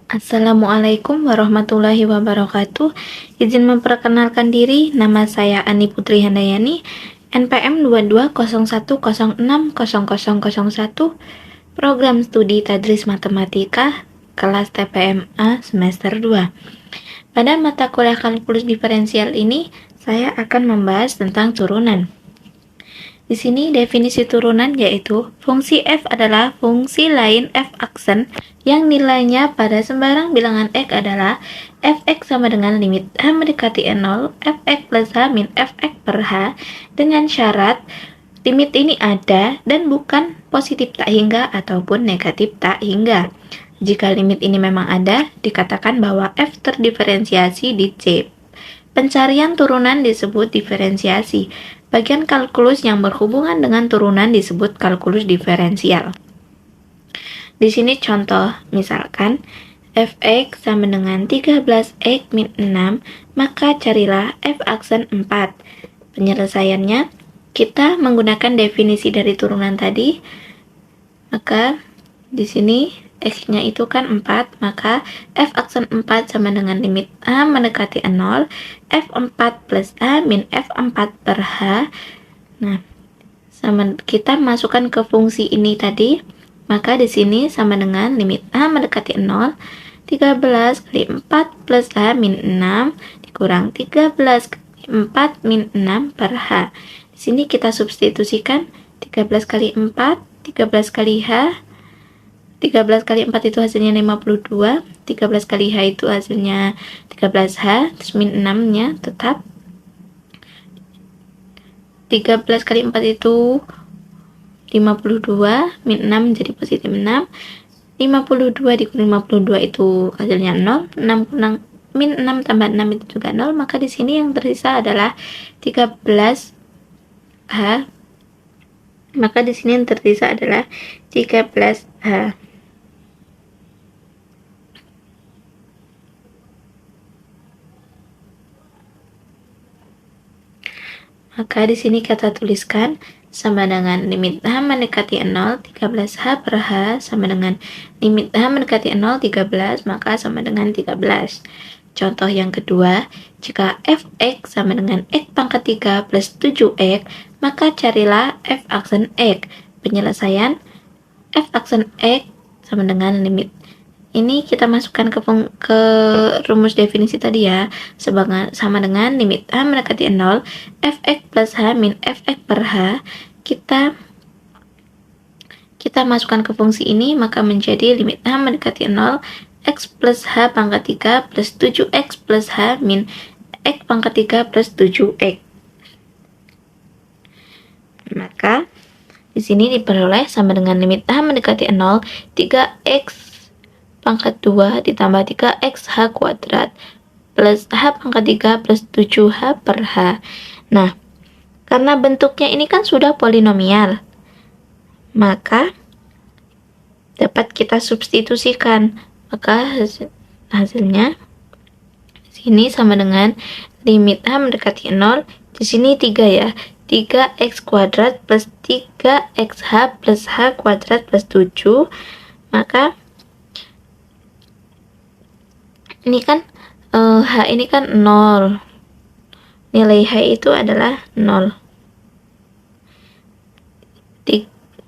Assalamualaikum warahmatullahi wabarakatuh. Izin memperkenalkan diri, nama saya Ani Putri Handayani, NPM 2201060001, Program Studi Tadris Matematika, kelas TPMA semester 2. Pada mata kuliah kalkulus diferensial ini, saya akan membahas tentang turunan. Di sini definisi turunan yaitu fungsi f adalah fungsi lain f aksen yang nilainya pada sembarang bilangan x adalah fx sama dengan limit h mendekati 0 fx plus h min fx per h dengan syarat limit ini ada dan bukan positif tak hingga ataupun negatif tak hingga. Jika limit ini memang ada, dikatakan bahwa f terdiferensiasi di C. Pencarian turunan disebut diferensiasi. Bagian kalkulus yang berhubungan dengan turunan disebut kalkulus diferensial. Di sini contoh, misalkan fx sama dengan 13x min 6, maka carilah f aksen 4. Penyelesaiannya, kita menggunakan definisi dari turunan tadi, maka di sini x-nya itu kan 4, maka f aksen 4 sama dengan limit a mendekati 0, f4 plus a min f4 per h. Nah, kita masukkan ke fungsi ini tadi, maka di sini sama dengan limit a mendekati 0, 13 kali 4 plus a min 6, dikurang 13 kali 4 min 6 per h. Di sini kita substitusikan 13 kali 4, 13 kali h, 13 kali 4 itu hasilnya 52, 13 kali H itu hasilnya 13H, terus min 6 nya tetap 13 kali 4 itu 52, min 6 jadi positif 6, 52 dikurangi 52 itu hasilnya 0, 6 kurang min 6 tambah 6 itu juga 0, maka di sini yang tersisa adalah 13H. Maka di sini yang tersisa adalah 13H. Maka di sini kita tuliskan sama dengan limit h mendekati 0, 13h per h sama dengan limit h mendekati 0, 13, maka sama dengan 13. Contoh yang kedua, jika fx sama dengan x pangkat 3 plus 7x, maka carilah f aksen x. Penyelesaian, f aksen x sama dengan limit. Ini kita masukkan ke rumus definisi tadi ya, sama dengan limit h mendekati 0, fx plus h min fx per h. Kita masukkan ke fungsi ini, maka menjadi limit h mendekati 0, x plus h pangkat 3 plus 7x plus h min x pangkat 3 plus 7x. Maka di sini diperoleh sama dengan limit h mendekati 0, 3x pangkat 2 ditambah 3xh kuadrat plus h pangkat 3 plus 7h per h. Nah, karena bentuknya ini kan sudah polinomial, maka dapat kita substitusikan. Maka hasilnya sini sama dengan limit h mendekati 0, di sini 3 ya, 3x kuadrat plus 3xh plus h kuadrat plus 7, maka ini kan H ini kan 0, nilai H itu adalah 0,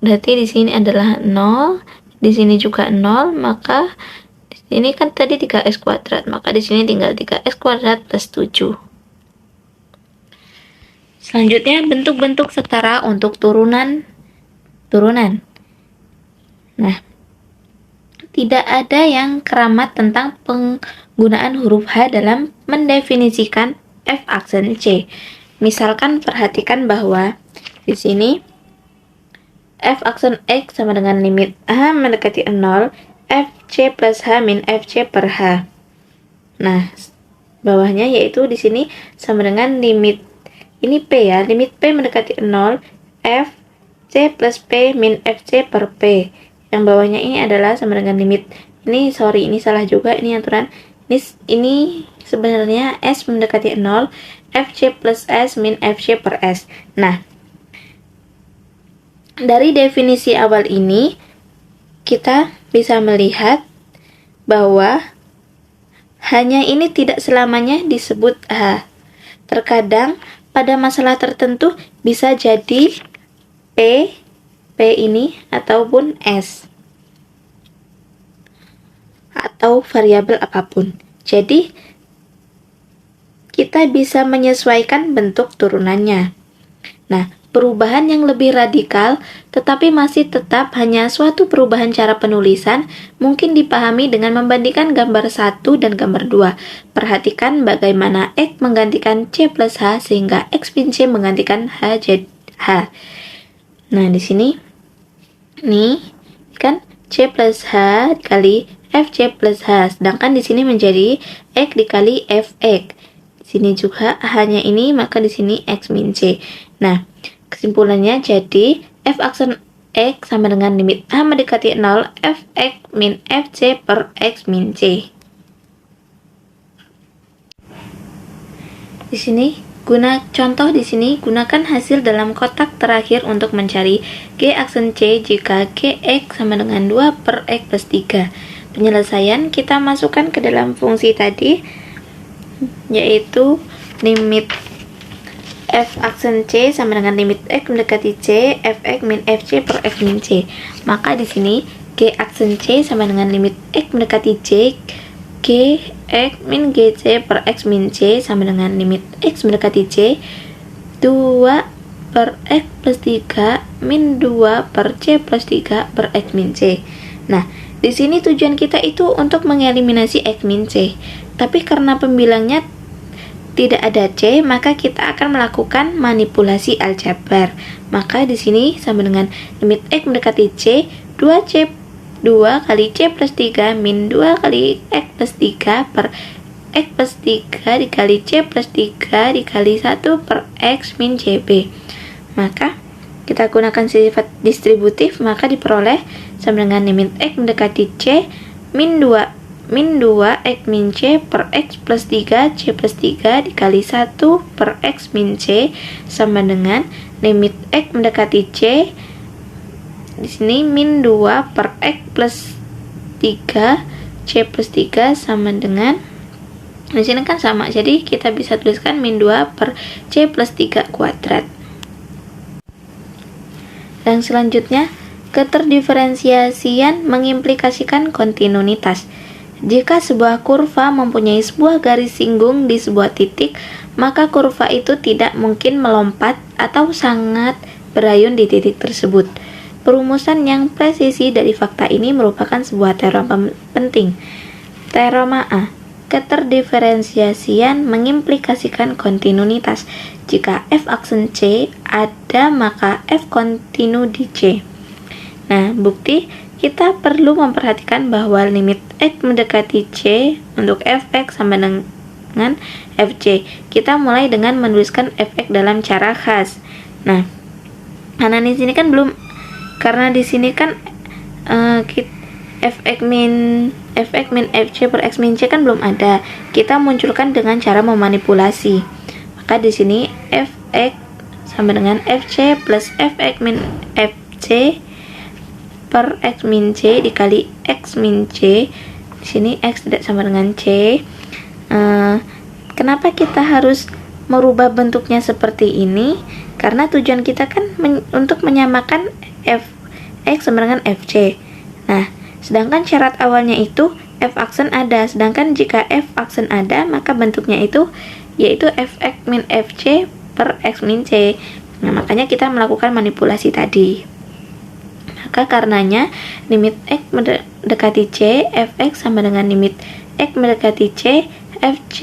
berarti di sini adalah 0, di sini juga 0, maka di sini kan tadi 3x kuadrat, maka di sini tinggal 3x kuadrat plus 7. Selanjutnya bentuk-bentuk setara untuk turunan. Nah, tidak ada yang keramat tentang penggunaan huruf H dalam mendefinisikan f aksen C. Misalkan perhatikan bahwa di sini f aksen X sama dengan limit H mendekati 0, fc plus H min fc per H. Nah, bawahnya yaitu di sini sama dengan limit ini P ya, limit P mendekati 0, fc plus P min fc per P. Yang bawahnya ini adalah sama dengan limit ini salah juga, ini aturan ini sebenarnya S mendekati 0, fc plus S min fc per S. Nah, dari definisi awal ini kita bisa melihat bahwa hanya ini tidak selamanya disebut H. Terkadang pada masalah tertentu bisa jadi P ini ataupun S atau variabel apapun. Jadi kita bisa menyesuaikan bentuk turunannya. Nah, perubahan yang lebih radikal tetapi masih tetap hanya suatu perubahan cara penulisan mungkin dipahami dengan membandingkan gambar 1 dan gambar 2. Perhatikan bagaimana X menggantikan C plus H sehingga X min C menggantikan H jadi H. Nah, di sini nih kan C plus H dikali FC plus H, sedangkan di sini menjadi X dikali Fx. Di sini juga hanya ini, maka di sini X min C. Nah, kesimpulannya jadi f aksen X sama dengan limit H mendekati 0 Fx min Fc per X min C. Di sini contoh di sini gunakan hasil dalam kotak terakhir untuk mencari G aksen C jika Gx sama dengan 2 per X plus 3. Penyelesaian kita masukkan ke dalam fungsi tadi, yaitu limit f aksen C sama dengan limit X mendekati C Fx min Fc per X min C. Maka di sini G aksen C sama dengan limit X mendekati C G X min Gc per X min C sama dengan limit X mendekati C 2 per X plus 3 min 2 per C plus 3 per X min C. Nah, di sini tujuan kita itu untuk mengeliminasi X min C. Tapi karena pembilangnya tidak ada C, maka kita akan melakukan manipulasi aljabar. Maka di sini sama dengan limit X mendekati C 2 kali C plus 3 min 2 kali X plus 3 per X plus 3 dikali C plus 3 dikali 1 per X min CB. Maka kita gunakan sifat distributif, maka diperoleh sama dengan limit X mendekati C min 2 X min C per X plus 3 C plus 3 dikali 1 per X min C sama dengan limit X mendekati C di sini min 2 per X plus 3 C plus 3 sama dengan, di sini kan sama, jadi kita bisa tuliskan min 2 per C plus 3 kuadrat. Dan selanjutnya, keterdiferensiasian mengimplikasikan kontinuitas. Jika sebuah kurva mempunyai sebuah garis singgung di sebuah titik, maka kurva itu tidak mungkin melompat atau sangat berayun di titik tersebut. Perumusan yang presisi dari fakta ini merupakan sebuah teorema penting. Teorema A. Keterdiferensiasian mengimplikasikan kontinuitas. Jika f aksen C ada, maka f kontinu di C. Nah, bukti kita perlu memperhatikan bahwa limit X mendekati C untuk Fx sama dengan Fc. Kita mulai dengan menuliskan Fx dalam cara khas. Nah, karena di sini kan belum, karena di sini kan Fx min Fc per X min C kan belum ada. Kita munculkan dengan cara memanipulasi. Maka di sini Fx sama dengan Fc plus Fx min Fc per X min C dikali X min C. Di sini X tidak sama dengan C. Kenapa kita harus merubah bentuknya seperti ini? Karena tujuan kita kan untuk menyamakan Fx sama dengan Fc. Nah, sedangkan syarat awalnya itu f aksen ada. Sedangkan jika f aksen ada, maka bentuknya itu yaitu Fx min Fc per X min C. Nah, makanya kita melakukan manipulasi tadi. Maka karenanya limit X mendekati C, Fx sama dengan limit X mendekati C, Fc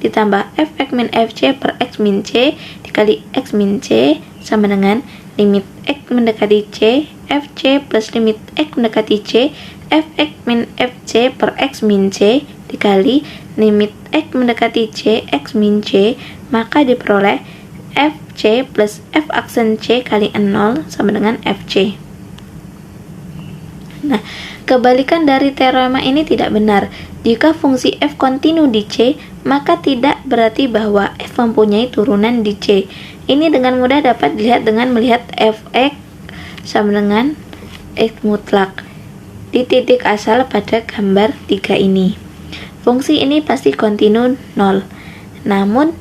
ditambah Fx min Fc per X min C dikali X min C sama dengan limit X mendekati C, Fc plus limit X mendekati C, Fx min Fc per X min C dikali limit X mendekati C, X min C, maka diperoleh Fc plus F aksen C kali 0 sama dengan Fc. Nah, kebalikan dari teorema ini tidak benar. Jika fungsi f kontinu di C, maka tidak berarti bahwa f mempunyai turunan di C. Ini dengan mudah dapat dilihat dengan melihat Fx sama dengan X mutlak. di titik asal pada gambar 3 ini. Fungsi ini pasti kontinu 0, namun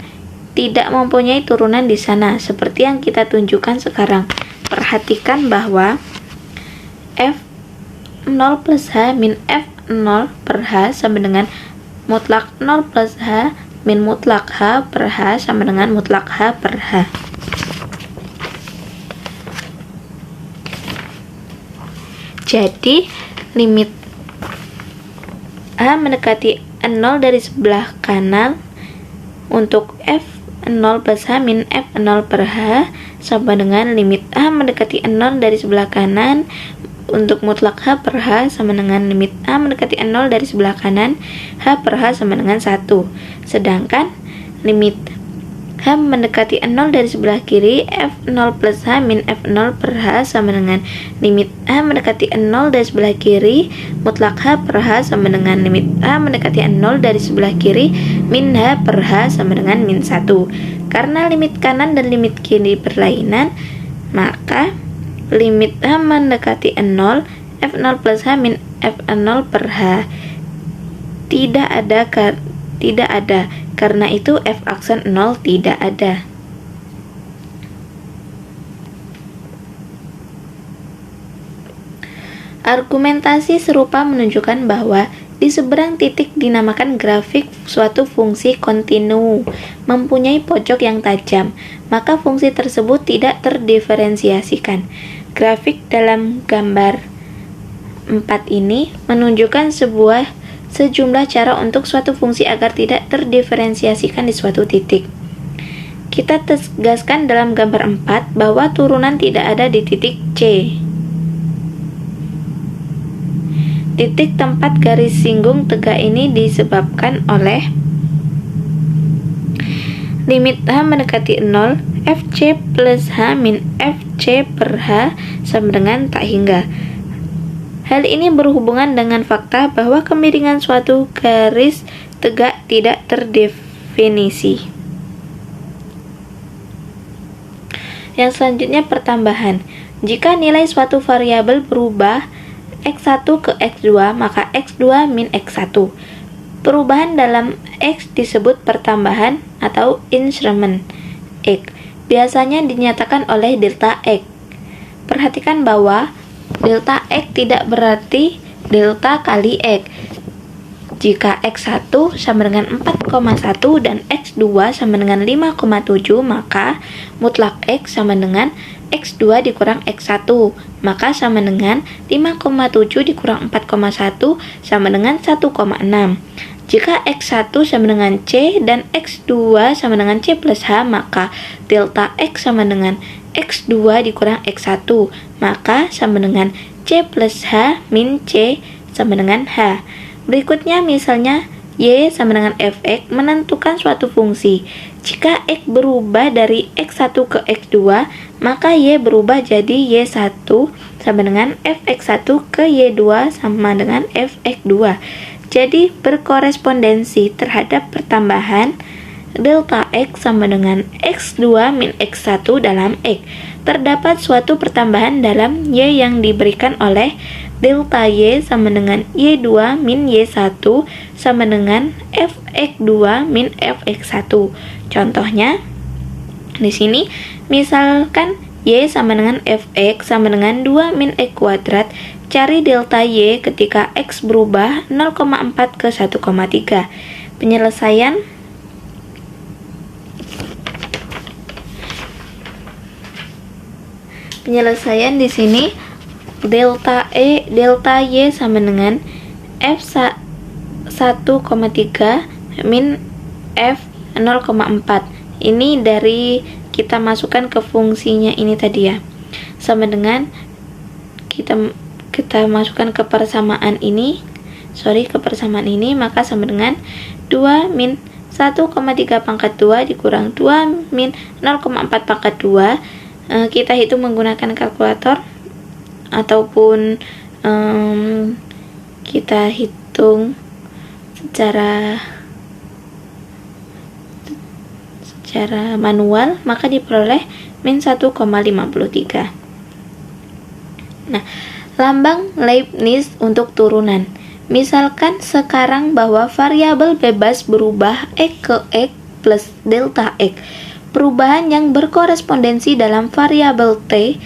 tidak mempunyai turunan di sana, seperti yang kita tunjukkan sekarang. Perhatikan bahwa f0 plus h min f0 per h sama dengan mutlak 0 plus h min mutlak h per h sama dengan mutlak h per h. Jadi, limit h mendekati 0 dari sebelah kanan untuk f0 plus h min f0 per h sama dengan limit h mendekati 0 dari sebelah kanan untuk mutlak h per h sama dengan limit h mendekati 0 dari sebelah kanan h per h sama dengan 1. Sedangkan limit h mendekati 0 dari sebelah kiri f0 plus h min f0 per h sama dengan limit h mendekati 0 dari sebelah kiri mutlak h per h sama dengan limit h mendekati 0 dari sebelah kiri min h per h sama dengan min 1. Karena limit kanan dan limit kiri berlainan, maka limit h mendekati 0 f0 plus h min f0 per h tidak ada. Karena itu f aksen 0 tidak ada. Argumentasi serupa menunjukkan bahwa di seberang titik dinamakan grafik suatu fungsi kontinu mempunyai pojok yang tajam, maka fungsi tersebut tidak terdiferensiasikan. Grafik dalam gambar 4 ini menunjukkan sejumlah cara untuk suatu fungsi agar tidak terdiferensiasikan di suatu titik. Kita tegaskan dalam gambar 4 bahwa turunan tidak ada di titik C. Titik tempat garis singgung tegak ini disebabkan oleh limit h mendekati 0 fc plus h min fc per h sama dengan tak hingga. Hal ini berhubungan dengan fakta bahwa kemiringan suatu garis tegak tidak terdefinisi. Yang selanjutnya pertambahan. Jika nilai suatu variabel berubah x1 ke x2, maka x2 min x1. Perubahan dalam x disebut pertambahan atau increment x. Biasanya dinyatakan oleh delta x. Perhatikan bahwa delta x tidak berarti delta kali x. Jika x1 sama dengan 4,1 dan x2 sama dengan 5,7, maka mutlak x sama dengan x2 dikurang x1, maka sama dengan 5,7 dikurang 4,1 sama dengan 1,6. Jika x1 sama dengan c dan x2 sama dengan c plus h, maka delta x sama dengan x2 dikurang x1, maka sama dengan c plus h min c sama dengan h. Berikutnya misalnya y sama dengan fx menentukan suatu fungsi. Jika x berubah dari x1 ke x2, maka y berubah jadi y1 sama dengan fx1 ke y2 sama dengan fx2. Jadi berkorespondensi terhadap pertambahan delta x sama dengan x2 min x1 dalam x. Terdapat suatu pertambahan dalam y yang diberikan oleh delta y sama dengan y2 min y1 sama dengan fx2 min fx1. Contohnya di sini misalkan y sama dengan fx sama dengan 2 min x kuadrat. Cari delta y ketika x berubah 0,4 ke 1,3. Penyelesaian di sini delta y sama dengan f 1,3 min f 0,4. Ini dari kita masukkan ke fungsinya ini tadi ya. Sama dengan kita masukkan ke persamaan ini, maka sama dengan 2 min 1,3 pangkat 2 dikurang 2 min 0,4 pangkat 2. Kita hitung menggunakan kalkulator ataupun kita hitung secara manual, maka diperoleh min 1,53. Nah, Lambang Leibniz untuk turunan. Misalkan sekarang bahwa variabel bebas berubah X ke X plus delta X. Perubahan yang berkorespondensi dalam variabel T,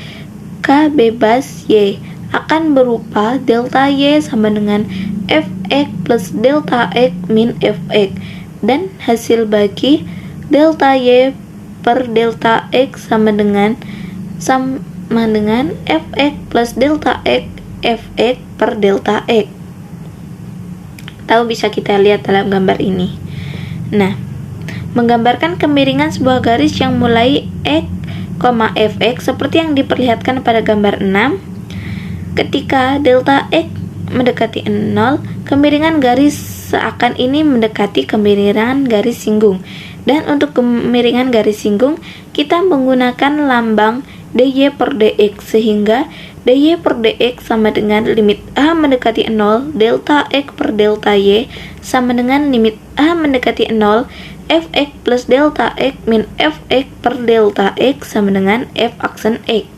K bebas Y, akan berupa delta Y sama dengan Fx plus delta X min Fx, dan hasil bagi delta Y per delta X sama dengan Fx plus delta X Fx per delta X. Tahu bisa kita lihat dalam gambar ini. Nah, menggambarkan kemiringan sebuah garis yang mulai X, Fx seperti yang diperlihatkan pada gambar 6. Ketika delta X mendekati 0, kemiringan garis seakan ini mendekati kemiringan garis singgung. Dan untuk kemiringan garis singgung, kita menggunakan lambang dy per dx, sehingga dy per dx sama dengan limit a mendekati 0 delta x per delta y sama dengan limit a mendekati 0 fx plus delta x min fx per delta x sama dengan f aksen x.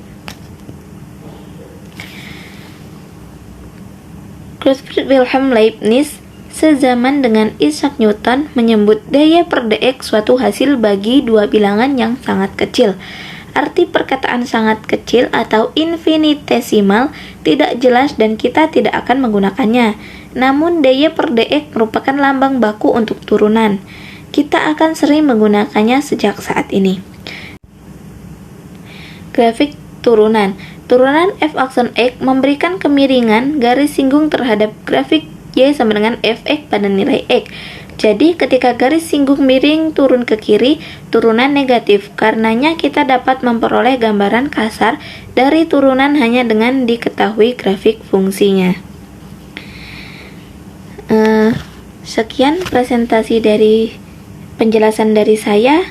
Gottfried Wilhelm Leibniz sezaman dengan Isaac Newton menyebut dy per dx suatu hasil bagi dua bilangan yang sangat kecil. Arti perkataan sangat kecil atau infinitesimal tidak jelas dan kita tidak akan menggunakannya. Namun dy per dx merupakan lambang baku untuk turunan. Kita akan sering menggunakannya sejak saat ini. Grafik turunan. Turunan f aksen x memberikan kemiringan garis singgung terhadap grafik y sama dengan fx pada nilai x. Jadi ketika garis singgung miring turun ke kiri, turunan negatif. Karenanya kita dapat memperoleh gambaran kasar dari turunan hanya dengan diketahui grafik fungsinya. Sekian presentasi dari penjelasan dari saya.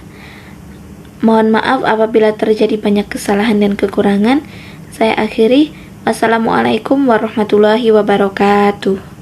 Mohon maaf apabila terjadi banyak kesalahan dan kekurangan. Saya akhiri. Wassalamualaikum warahmatullahi wabarakatuh.